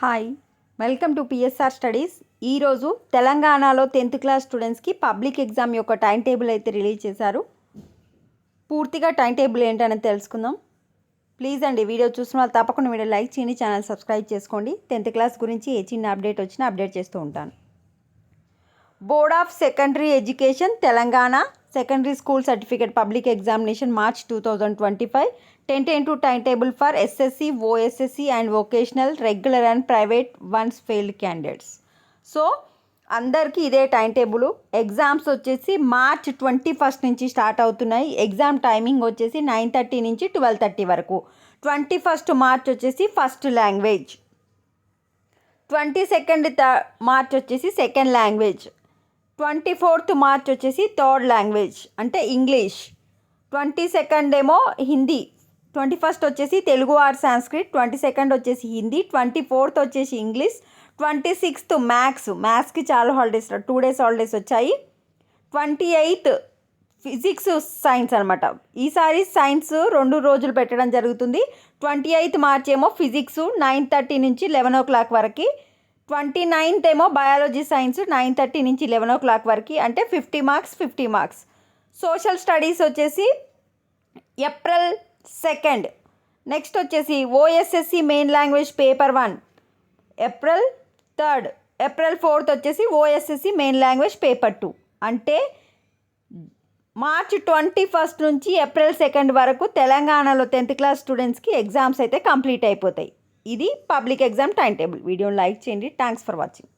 Hi, welcome to PSR studies. ఈరోజు తెలంగాణలో 10th class స్టూడెంట్స్కి పబ్లిక్ ఎగ్జామ్ యొక్క టైం టేబుల్ అయితే రిలీజ్ చేశారు. పూర్తిగా టైం టేబుల్ ఏంటనేది తెలుసుకుందాం. ప్లీజ్ అండి, వీడియో చూసిన వాళ్ళు తప్పకుండా వీడియో లైక్ చేయండి, ఛానల్ సబ్స్క్రైబ్ చేసుకోండి. 10th క్లాస్ గురించి ఏ చిన్న అప్డేట్ వచ్చినా అప్డేట్ చేస్తూ ఉంటాను. Board of secondary education Telangana secondary school certificate public examination March 2025 10-10 time table for SSC, OSSC and vocational regular and private once failed candidates. So అందరికీ ఇదే time table. Exams వచ్చేసి March 21 నుంచి start అవుతున్నాయి. Exam timing వచ్చేసి 9:30 నుంచి 12:30 వరకు. 21 March వచ్చేసి first language, 22 March వచ్చేసి సెకండ్ లాంగ్వేజ్, 24th మార్చ్ వచ్చేసి థర్డ్ లాంగ్వేజ్ అంటే ఇంగ్లీష్, 22 ఏమో హిందీ, 21 వచ్చేసి తెలుగు ఆర్ సాంస్క్రిట్, 22 వచ్చేసి హిందీ, 24th వచ్చేసి ఇంగ్లీష్, 26th మ్యాథ్స్కి చాలా హాలిడేస్ 2 days హాలిడేస్ వచ్చాయి. 28th ఫిజిక్స్ సైన్స్ అనమాట. ఈసారి సైన్స్ 2 రోజులు పెట్టడం జరుగుతుంది. 28th మార్చ్ ఏమో ఫిజిక్స్ 9:30 నుంచి 11 o'clock వరకు, 29th ఏమో బయాలజీ సైన్స్ 9:30 నుంచి 11 o'clock వరకు, అంటే 50 మార్క్స్. సోషల్ స్టడీస్ వచ్చేసి ఏప్రిల్ 2. నెక్స్ట్ వచ్చేసి OSSC main language paper 1 April 3. April 4 వచ్చేసి ఓఎస్ఎస్సి మెయిన్ లాంగ్వేజ్ పేపర్ 2. అంటే మార్చ్ 21 నుంచి ఏప్రిల్ 2 వరకు తెలంగాణలో 10th క్లాస్ స్టూడెంట్స్కి ఎగ్జామ్స్ అయితే కంప్లీట్ అయిపోతాయి. ఇది పబ్లిక్ ఎగ్జామ్ టైం టేబుల్. వీడియోని లైక్ చేయండి. Thanks for watching.